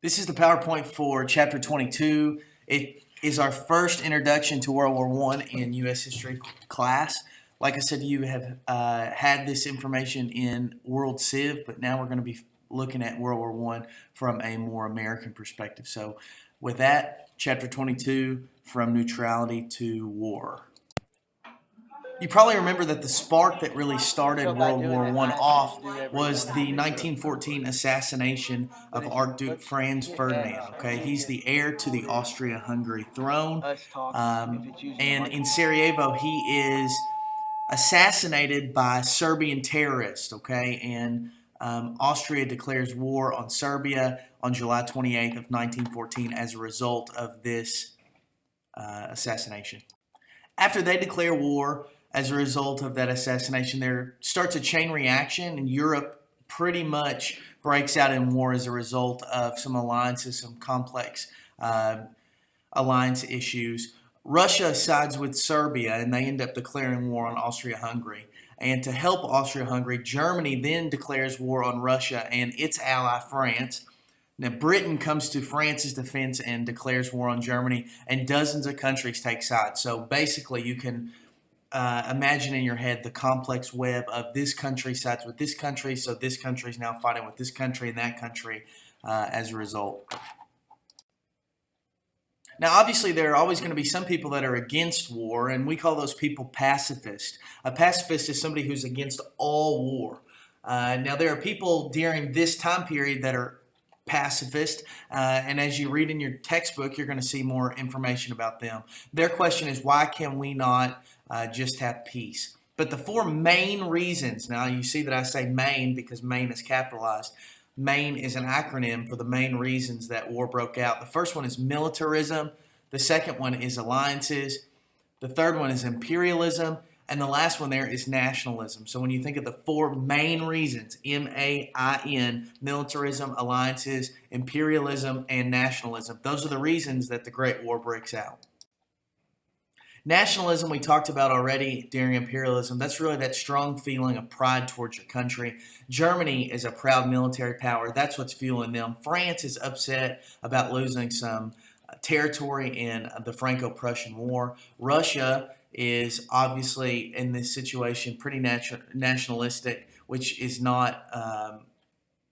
This is the PowerPoint for Chapter 22. It is our first introduction to World War One in U.S. history class. Like I said, you have had this information in World Civ, but now we're going to be looking at World War One from a more American perspective. So with that, Chapter 22, From Neutrality to War. You probably remember that the spark that really started World War One off was the 1914 assassination of Archduke Franz Ferdinand. Okay, he's the heir to the Austria-Hungary throne, and in Sarajevo he is assassinated by Serbian terrorists. Okay, and Austria declares war on Serbia on July 28th of 1914 as a result of this assassination. After they declare war as a result of that assassination, there starts a chain reaction, and Europe pretty much breaks out in war as a result of some alliances, some complex alliance issues. Russia sides with Serbia, and they end up declaring war on Austria-Hungary. And to help Austria-Hungary, Germany then declares war on Russia and its ally France. Now, Britain comes to France's defense and declares war on Germany, and dozens of countries take sides. So basically, you can imagine in your head the complex web of this country sides with this country, so this country is now fighting with this country and that country as a result. Now, obviously, there are always going to be some people that are against war, and we call those people pacifists. A pacifist is somebody who's against all war. Now, there are people during this time period that are pacifist, and as you read in your textbook, you're going to see more information about them. Their question is, why can we not just have peace? But the four main reasons, now you see that I say main because main is capitalized. Main is an acronym for the main reasons that war broke out. The first one is militarism. The second one is alliances. The third one is imperialism. And the last one there is nationalism. So when you think of the four main reasons, M-A-I-N, militarism, alliances, imperialism, and nationalism, those are the reasons that the Great War breaks out. Nationalism we talked about already during imperialism. That's really that strong feeling of pride towards your country. Germany is a proud military power. That's what's fueling them. France is upset about losing some territory in the Franco-Prussian War. Russia is obviously in this situation pretty nationalistic, which is not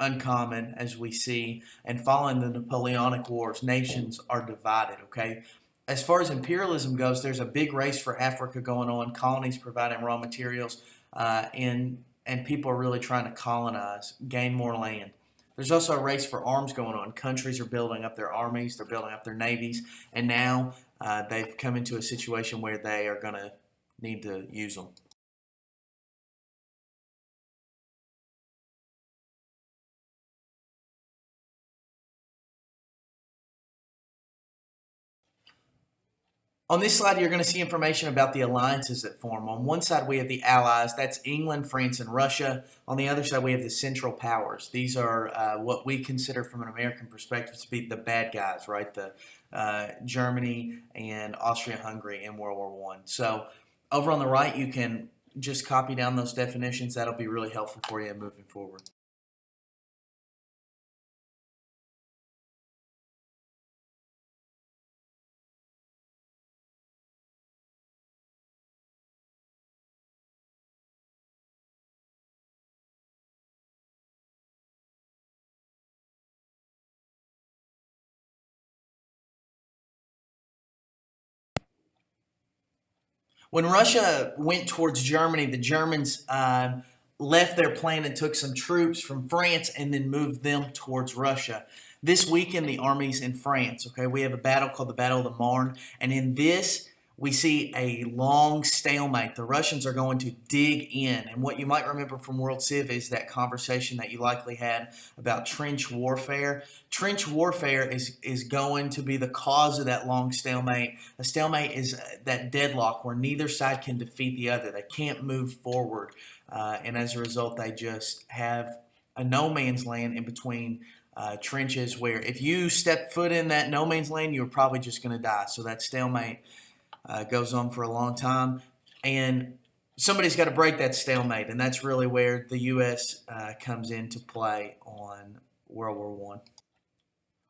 uncommon as we see. And following the Napoleonic Wars, nations are divided, okay? As far as imperialism goes, there's a big race for Africa going on, colonies providing raw materials, and people are really trying to colonize, gain more land. There's also a race for arms going on. Countries are building up their armies, they're building up their navies, and now they've come into a situation where they are going to need to use them. On this slide, you're going to see information about the alliances that form. On one side, we have the Allies. That's England, France, and Russia. On the other side, we have the Central Powers. These are what we consider from an American perspective to be the bad guys, right? The Germany and Austria-Hungary in World War One. So over on the right, you can just copy down those definitions. That'll be really helpful for you moving forward. When Russia went towards Germany, the Germans left their plan and took some troops from France and then moved them towards Russia. This weakened the armies in France. Okay, we have a battle called the Battle of the Marne, and in this we see a long stalemate. The Russians are going to dig in, and what you might remember from World Civ is that conversation that you likely had about trench warfare. Trench warfare is going to be the cause of that long stalemate. A stalemate is that deadlock where neither side can defeat the other. They can't move forward, and as a result, they just have a no man's land in between trenches where if you step foot in that no man's land, you're probably just going to die. So that stalemate goes on for a long time, and somebody's got to break that stalemate, and that's really where the U.S. comes into play on World War One.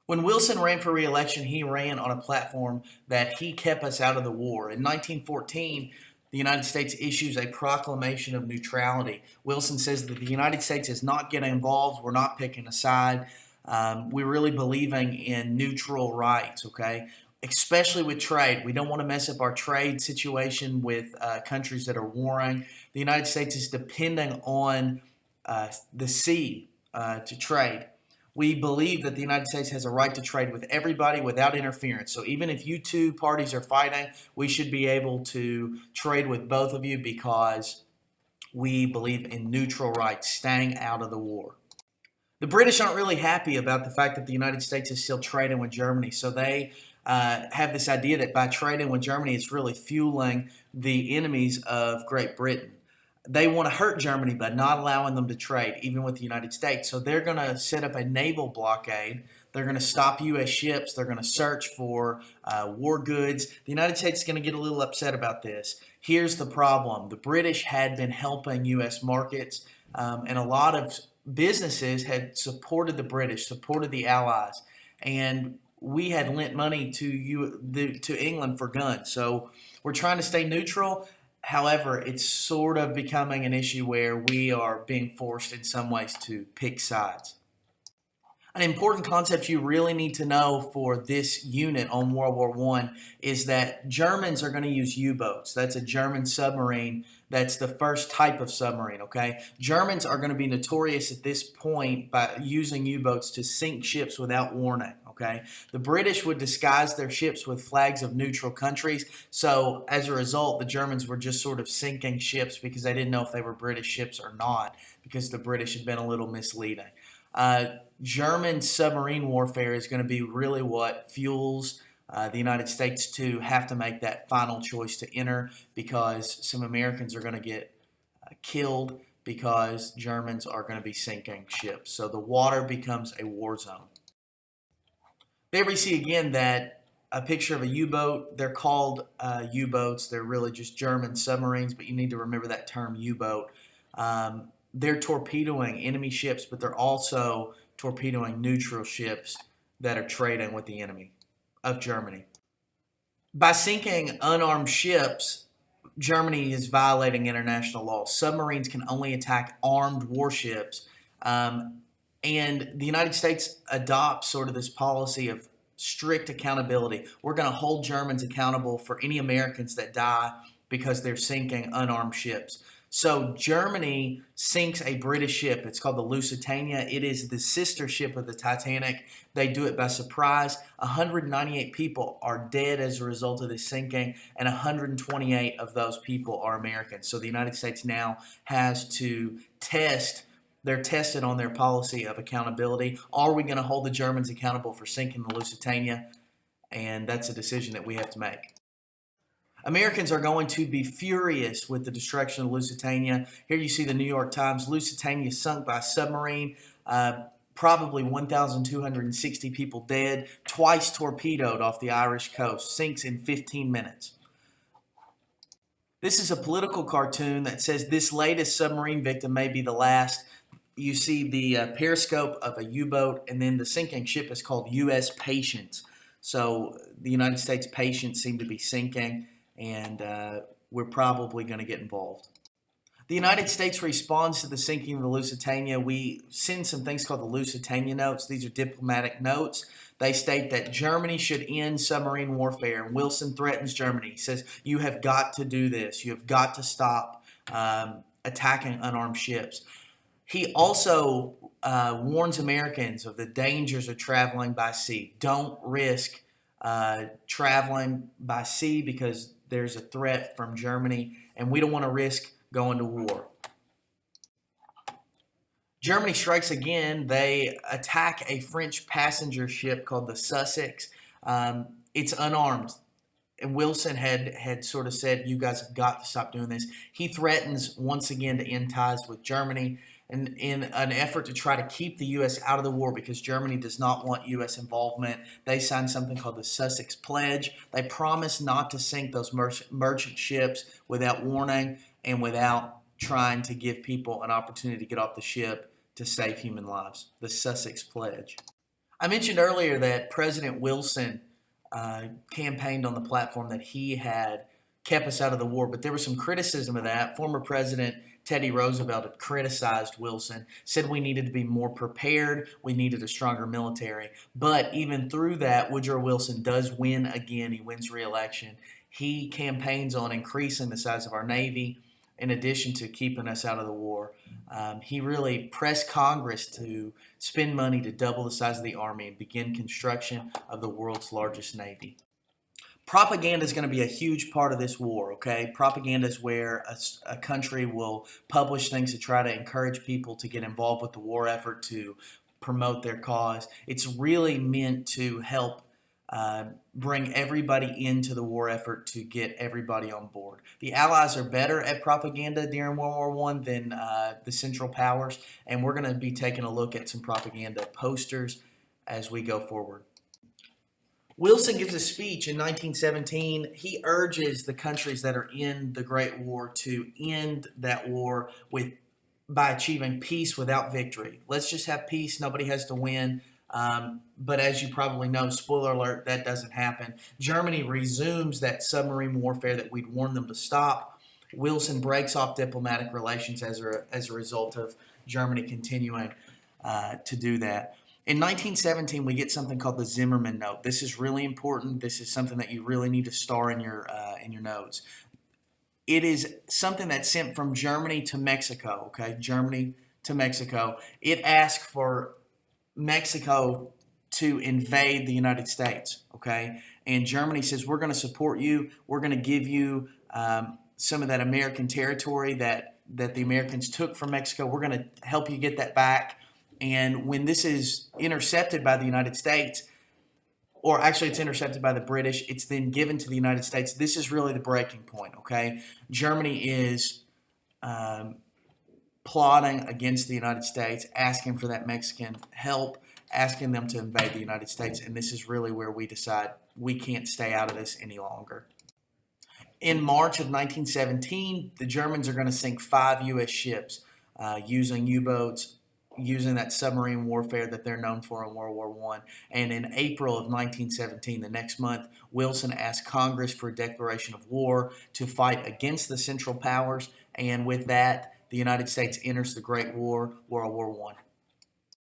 When Wilson ran for re-election, he ran on a platform that he kept us out of the war. In 1914, the United States issues a proclamation of neutrality. Wilson says that the United States is not getting involved. We're not picking a side. We're really believing in neutral rights, okay? Especially with trade. We don't want to mess up our trade situation with countries that are warring. The United States is depending on the sea to trade. We believe that the United States has a right to trade with everybody without interference. So even if you two parties are fighting, we should be able to trade with both of you because we believe in neutral rights, staying out of the war. The British aren't really happy about the fact that the United States is still trading with Germany. So they have this idea that by trading with Germany, it's really fueling the enemies of Great Britain. They want to hurt Germany by not allowing them to trade, even with the United States. So they're going to set up a naval blockade. They're going to stop U.S. ships. They're going to search for war goods. The United States is going to get a little upset about this. Here's the problem. The British had been helping U.S. markets, and a lot of businesses had supported the British, supported the Allies, and we had lent money to England for guns. So we're trying to stay neutral. However, it's sort of becoming an issue where we are being forced in some ways to pick sides. An important concept you really need to know for this unit on World War I is that Germans are going to use U-boats. That's a German submarine. That's the first type of submarine, okay? Germans are going to be notorious at this point by using U-boats to sink ships without warning, okay? The British would disguise their ships with flags of neutral countries, so as a result, the Germans were just sort of sinking ships because they didn't know if they were British ships or not, because the British had been a little misleading. German submarine warfare is going to be really what fuels the United States to have to make that final choice to enter, because some Americans are going to get killed because Germans are going to be sinking ships. So the water becomes a war zone. There we see again that a picture of a U-boat. They're called U-boats. They're really just German submarines, but you need to remember that term U-boat. They're torpedoing enemy ships, but they're also torpedoing neutral ships that are trading with the enemy of Germany. By sinking unarmed ships, Germany is violating international law. Submarines can only attack armed warships. And the United States adopts sort of this policy of strict accountability. We're going to hold Germans accountable for any Americans that die because they're sinking unarmed ships. So Germany sinks a British ship. It's called the Lusitania. It is the sister ship of the Titanic. They do it by surprise. 198 people are dead as a result of this sinking, and 128 of those people are Americans. So the United States now has to they're tested on their policy of accountability. Are we going to hold the Germans accountable for sinking the Lusitania? And that's a decision that we have to make. Americans are going to be furious with the destruction of Lusitania. Here you see the New York Times. Lusitania sunk by submarine. Probably 1,260 people dead. Twice torpedoed off the Irish coast. Sinks in 15 minutes. This is a political cartoon that says this latest submarine victim may be the last. You see the periscope of a U-boat, and then the sinking ship is called U.S. Patience. So the United States Patience seem to be sinking, and we're probably going to get involved. The United States responds to the sinking of the Lusitania. We send some things called the Lusitania Notes. These are diplomatic notes. They state that Germany should end submarine warfare. Wilson threatens Germany. He says, you have got to do this. You have got to stop attacking unarmed ships. He also warns Americans of the dangers of traveling by sea. Don't risk traveling by sea because there's a threat from Germany, and we don't want to risk going to war. Germany strikes again. They attack a French passenger ship called the Sussex. It's unarmed. And Wilson had sort of said, you guys have got to stop doing this. He threatens once again to end ties with Germany in an effort to try to keep the U.S. out of the war, because Germany does not want U.S. involvement. They signed something called the Sussex Pledge. They promised not to sink those merchant ships without warning and without trying to give people an opportunity to get off the ship to save human lives. The Sussex Pledge. I mentioned earlier that President Wilson campaigned on the platform that he had kept us out of the war, but there was some criticism of that. Former President Teddy Roosevelt had criticized Wilson, said we needed to be more prepared, we needed a stronger military. But even through that, Woodrow Wilson does win again. He wins re-election. He campaigns on increasing the size of our Navy in addition to keeping us out of the war. He really pressed Congress to spend money to double the size of the Army and begin construction of the world's largest Navy. Propaganda is going to be a huge part of this war, okay? Propaganda is where a country will publish things to try to encourage people to get involved with the war effort, to promote their cause. It's really meant to help bring everybody into the war effort to get everybody on board. The Allies are better at propaganda during World War One than the Central Powers, and we're going to be taking a look at some propaganda posters as we go forward. Wilson gives a speech in 1917. He urges the countries that are in the Great War to end that war by achieving peace without victory. Let's just have peace. Nobody has to win. But as you probably know, spoiler alert, that doesn't happen. Germany resumes that submarine warfare that we'd warned them to stop. Wilson breaks off diplomatic relations as a result of Germany continuing to do that. In 1917, we get something called the Zimmerman Note. This is really important. This is something that you really need to star in your notes. It is something that's sent from Germany to Mexico. Okay, Germany to Mexico. It asks for Mexico to invade the United States. Okay, and Germany says we're going to support you. We're going to give you some of that American territory that the Americans took from Mexico. We're going to help you get that back. And when this is intercepted by the United States, or actually it's intercepted by the British, it's then given to the United States. This is really the breaking point, okay? Germany is plotting against the United States, asking for that Mexican help, asking them to invade the United States, and this is really where we decide we can't stay out of this any longer. In March of 1917, the Germans are going to sink 5 U.S. ships using U-boats, using that submarine warfare that they're known for in World War I. And in April of 1917, the next month, Wilson asked Congress for a declaration of war to fight against the Central Powers. And with that, the United States enters the Great War, World War I.